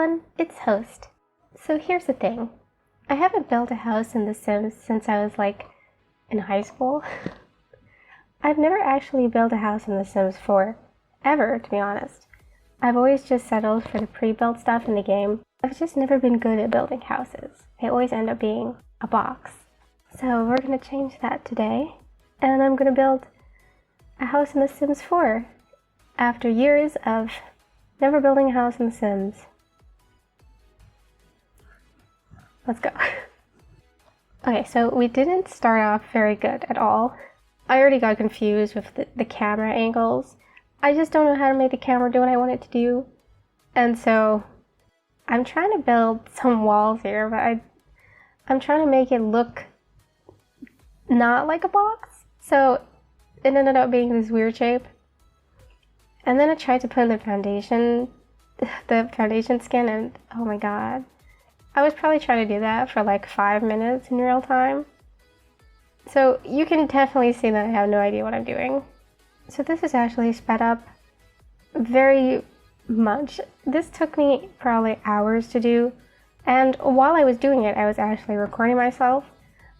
everyone, it's Host. So here's the thing. I haven't built a house in The Sims since I was like in high school. I've never actually built a house in The Sims 4, ever, to be honest. I've always just settled for the pre-built stuff in the game. I've just never been good at building houses. They always end up being a box. So we're gonna change that today, and I'm gonna build a house in The Sims 4 after years of never building a house in The Sims. Let's go. Okay, so we didn't start off very good at all. I already got confused with the camera angles. I just don't know how to make the camera do what I want it to do. And so I'm trying to build some walls here, but I'm trying to make it look not like a box. So it ended up being this weird shape. And then I tried to put in the foundation skin, and oh my god. I was probably trying to do that for like 5 minutes in real time. So you can definitely see that I have no idea what I'm doing. So this is actually sped up very much. This took me probably hours to do. And while I was doing it, I was actually recording myself.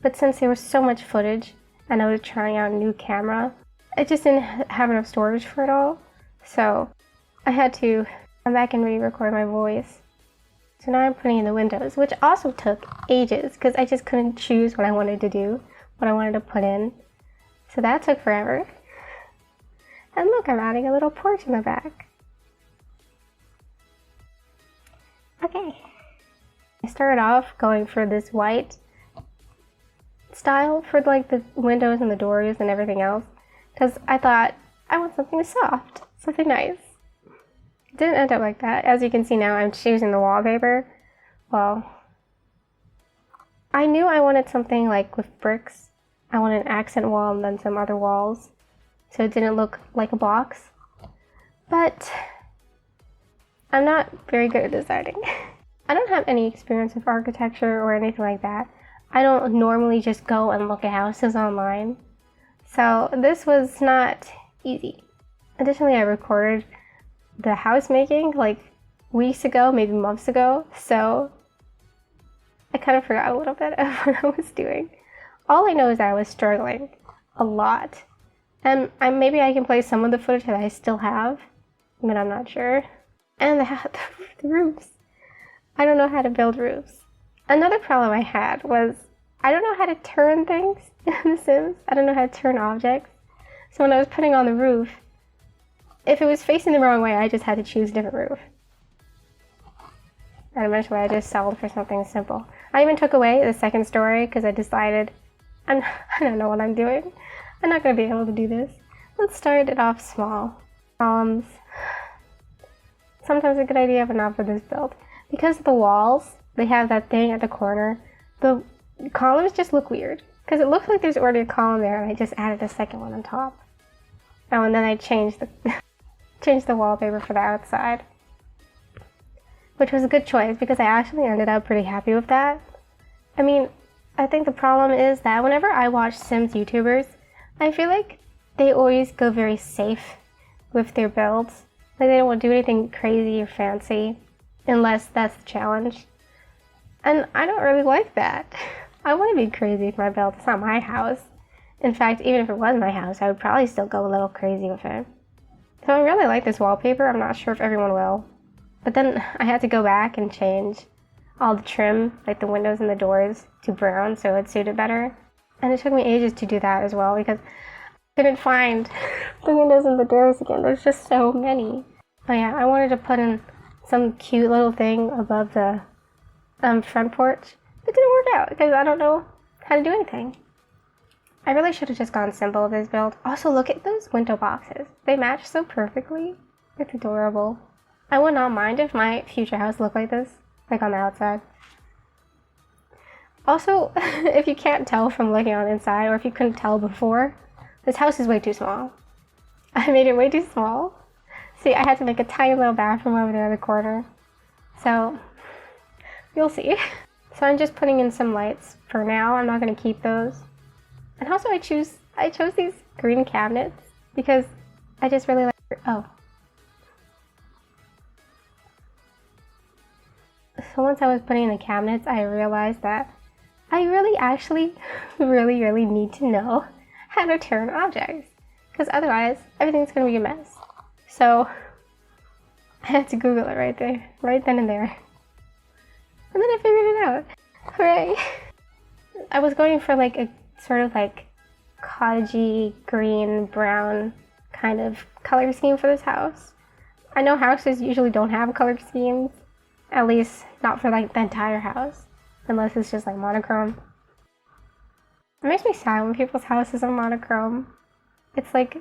But since there was so much footage and I was trying out a new camera, I just didn't have enough storage for it all. So I had to come back and re-record my voice. So now I'm putting in the windows, which also took ages because I just couldn't choose what I wanted to do, what I wanted to put in. So that took forever. And look, I'm adding a little porch in the back. Okay. I started off going for this white style for like the windows and the doors and everything else because I thought I want something soft, something nice. It didn't end up like that. As you can see now, I'm choosing the wallpaper. Well, I knew I wanted something like with bricks. I wanted an accent wall and then some other walls, so it didn't look like a box. But I'm not very good at deciding. I don't have any experience with architecture or anything like that. I don't normally just go and look at houses online. So this was not easy. Additionally, I recorded the house making like weeks ago, maybe months ago, so I kind of forgot a little bit of what I was doing. All I know is that I was struggling a lot. And maybe I can play some of the footage that I still have, but I'm not sure. And the roofs. I don't know how to build roofs. Another problem I had was I don't know how to turn things in The Sims. I don't know how to turn objects. So when I was putting on the roof, if it was facing the wrong way, I just had to choose a different roof. And eventually I just settled for something simple. I even took away the second story because I decided I don't know what I'm doing. I'm not going to be able to do this. Let's start it off small. Columns. Sometimes a good idea, but not for this build. Because of the walls, they have that thing at the corner. The columns just look weird. Because it looks like there's already a column there and I just added a second one on top. Oh, and then I changed the wallpaper for the outside. Which was a good choice because I actually ended up pretty happy with that. I mean, I think the problem is that whenever I watch Sims YouTubers, I feel like they always go very safe with their builds. Like they don't want to do anything crazy or fancy unless that's the challenge. And I don't really like that. I want to be crazy with my build. It's not my house. In fact, even if it was my house, I would probably still go a little crazy with it. So I really like this wallpaper. I'm not sure if everyone will. But then I had to go back and change all the trim, like the windows and the doors, to brown so it suited better. And it took me ages to do that as well because I couldn't find the windows and the doors again. There's just so many. Oh yeah, I wanted to put in some cute little thing above the front porch. It didn't work out because I don't know how to do anything. I really should have just gone simple with this build. Also, look at those window boxes. They match so perfectly. It's adorable. I would not mind if my future house looked like this, like on the outside. Also, if you can't tell from looking on the inside, or if you couldn't tell before, this house is way too small. I made it way too small. See, I had to make a tiny little bathroom over there in the corner. So, you'll see. So I'm just putting in some lights for now. I'm not going to keep those. And also I chose these green cabinets because I just really like, oh. So once I was putting in the cabinets, I realized that I really actually really need to know how to turn objects, because otherwise everything's gonna be a mess. So I had to Google it right then and there. And then I figured it out. Hooray! I was going for like a sort of like cottagey green brown kind of color scheme for this house. I know houses usually don't have color schemes, at least not for like the entire house, unless it's just like monochrome. It makes me sad when people's houses are monochrome. It's like,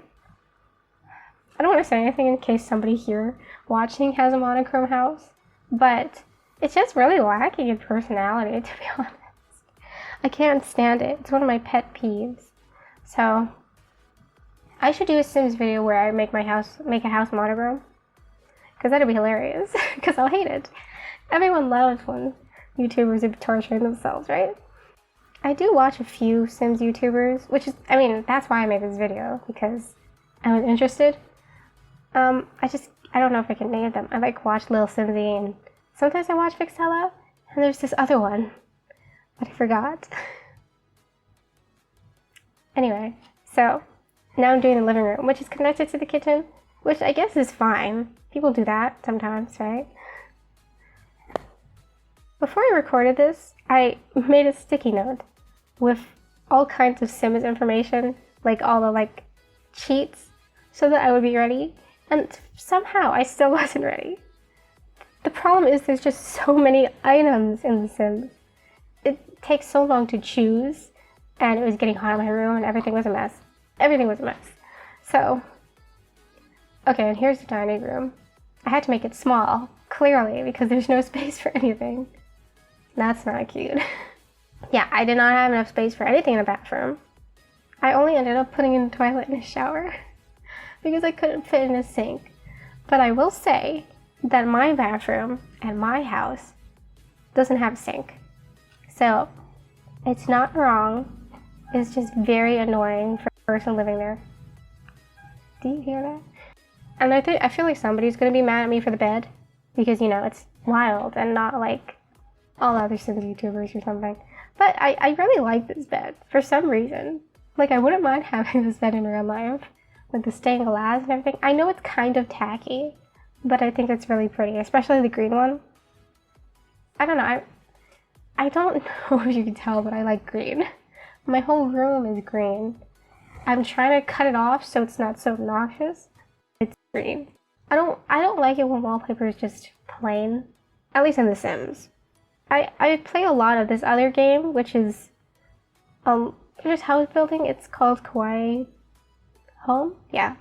I don't want to say anything in case somebody here watching has a monochrome house, but it's just really lacking in personality, to be honest. I can't stand it. It's one of my pet peeves. So I should do a Sims video where I make a house monochrome, because that'd be hilarious, because I'll hate it. Everyone loves when YouTubers are torturing themselves, right? I do watch a few Sims YouTubers, which is, I mean, that's why I made this video, because I was interested. I don't know if I can name them. I like watch Lil Simsy, and sometimes I watch Vixella, and there's this other one, but I forgot. Anyway, so now I'm doing the living room, which is connected to the kitchen, which I guess is fine. People do that sometimes, right? Before I recorded this, I made a sticky note with all kinds of Sims information, like all the like cheats, so that I would be ready. And somehow I still wasn't ready. The problem is there's just so many items in The Sims. It takes so long to choose, and it was getting hot in my room, and everything was a mess. Everything was a mess. So, okay, and here's the dining room. I had to make it small, clearly, because there's no space for anything. That's not cute. Yeah, I did not have enough space for anything in the bathroom. I only ended up putting in a toilet and a shower because I couldn't fit in a sink. But I will say that my bathroom at my house doesn't have a sink. So it's not wrong. It's just very annoying for the person living there. Do you hear that? And I feel like somebody's gonna be mad at me for the bed because, you know, it's wild and not like all other Sims YouTubers or something. But I really like this bed for some reason. Like, I wouldn't mind having this bed in real life with the stained glass and everything. I know it's kind of tacky, but I think it's really pretty, especially the green one. I don't know. I don't know if you can tell, but I like green. My whole room is green. I'm trying to cut it off so it's not so obnoxious. It's green. I don't like it when wallpaper is just plain, at least in The Sims. I play a lot of this other game, which is just house building. It's called Kawaii Home. Yeah,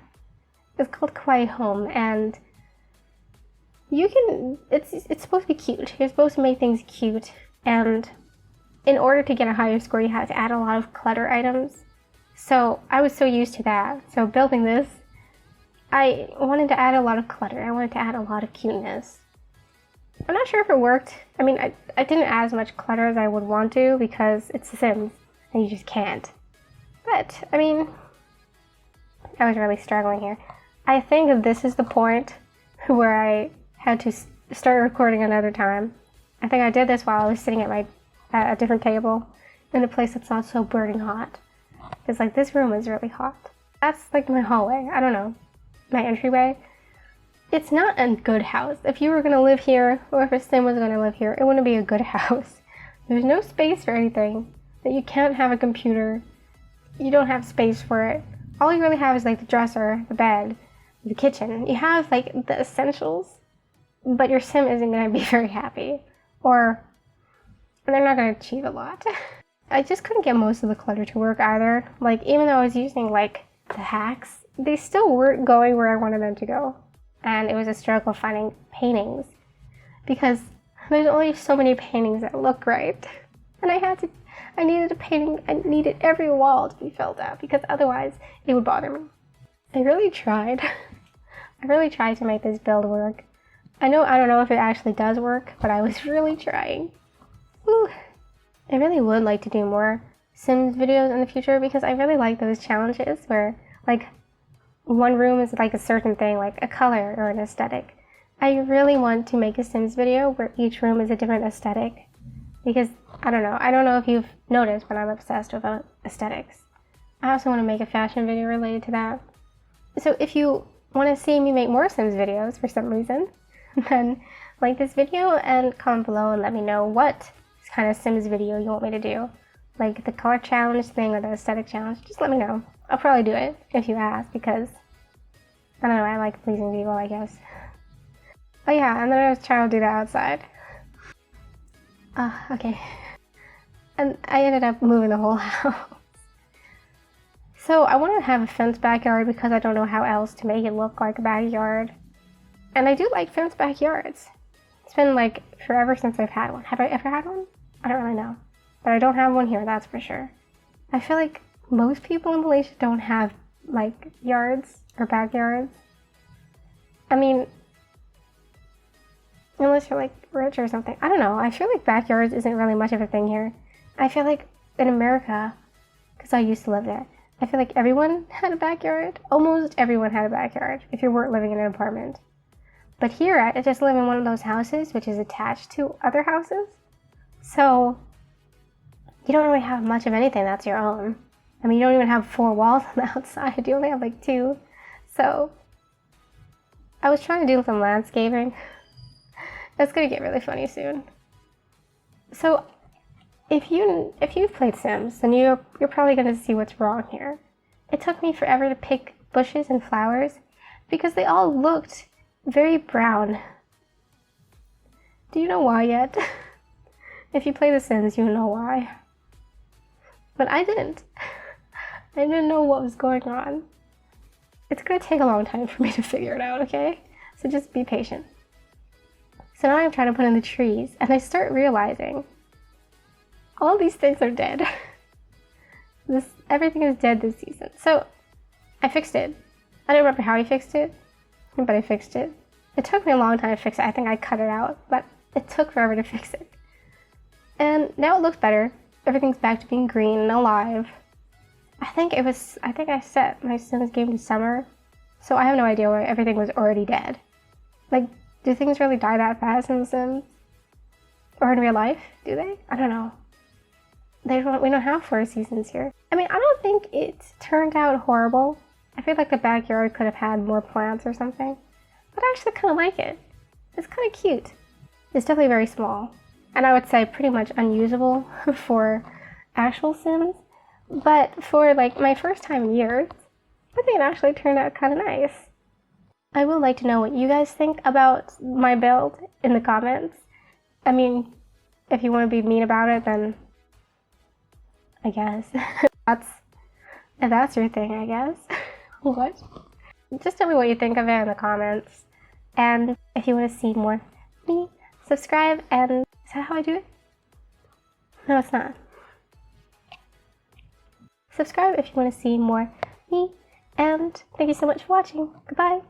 it's called Kawaii Home, and you can. It's supposed to be cute. You're supposed to make things cute, and in order to get a higher score, you have to add a lot of clutter items. So I was so used to that. So building this, I wanted to add a lot of clutter. I wanted to add a lot of cuteness. I'm not sure if it worked. I mean, I didn't add as much clutter as I would want to because it's The Sims and you just can't. But, I mean, I was really struggling here. I think this is the point where I had to start recording another time. I think I did this while I was sitting at a different table in a place that's not so burning hot. It's like, this room is really hot. That's like my hallway. I don't know. My entryway. It's not a good house. If you were going to live here, or if a Sim was going to live here, it wouldn't be a good house. There's no space for anything. That you can't have a computer. You don't have space for it. All you really have is like the dresser, the bed, the kitchen. You have like the essentials, but your Sim isn't going to be very happy. Or they're not going to achieve a lot. I just couldn't get most of the clutter to work either. Like, even though I was using like the hacks, they still weren't going where I wanted them to go. And it was a struggle finding paintings because there's only so many paintings that look right. And I needed a painting, I needed every wall to be filled out because otherwise it would bother me. I really tried. I really tried to make this build work. I don't know if it actually does work, but I was really trying. Woo. I really would like to do more Sims videos in the future because I really like those challenges where like one room is like a certain thing, like a color or an aesthetic, I really want to make a Sims video where each room is a different aesthetic, because I don't know if you've noticed, but I'm obsessed with aesthetics. I also want to make a fashion video related to that. So if you want to see me make more Sims videos for some reason, then like this video and comment below and let me know what kind of Sims video you want me to do. Like the color challenge thing or the aesthetic challenge, just let me know. I'll probably do it if you ask, because I don't know, I like pleasing people, I guess. Oh yeah, and then I was trying to do that outside. Okay. And I ended up moving the whole house. So I want to have a fenced backyard because I don't know how else to make it look like a backyard. And I do like fenced backyards. It's been like forever since I've had one. Have I ever had one? I don't really know. But I don't have one here, that's for sure. I feel like most people in Malaysia don't have like yards or backyards. I mean, unless you're like rich or something. I don't know. I feel like backyards isn't really much of a thing here. I feel like in America, because I used to live there, I feel like everyone had a backyard. Almost everyone had a backyard if you weren't living in an apartment. But here, I just live in one of those houses which is attached to other houses. So you don't really have much of anything that's your own. I mean, you don't even have 4 walls on the outside. You only have like 2. So I was trying to do some landscaping. That's gonna get really funny soon. So if you've played Sims, then you're probably gonna see what's wrong here. It took me forever to pick bushes and flowers because they all looked very brown. Do you know why yet? If you play The Sims, you know why. But I didn't. I didn't know what was going on. It's gonna take a long time for me to figure it out, okay? So just be patient. So now I'm trying to put in the trees, and I start realizing all these things are dead. Everything is dead this season. So I fixed it. I don't remember how I fixed it, but I fixed it. It took me a long time to fix it. I think I cut it out, but it took forever to fix it. And now it looks better. Everything's back to being green and alive. I think I set my Sims game to summer, so I have no idea why everything was already dead. Like, do things really die that fast in The Sims? Or in real life? Do they? I don't know. We don't have 4 seasons here. I mean, I don't think it turned out horrible. I feel like the backyard could have had more plants or something. But I actually kind of like it. It's kind of cute. It's definitely very small. And I would say pretty much unusable for actual Sims. But for like my first time in years, I think it actually turned out kind of nice. I would like to know what you guys think about my build in the comments. I mean, if you want to be mean about it, then I guess. If that's your thing, I guess. What? Just tell me what you think of it in the comments. And if you want to see more me, subscribe, and is that how I do it? No, it's not. Subscribe if you want to see more me, and thank you so much for watching. Goodbye.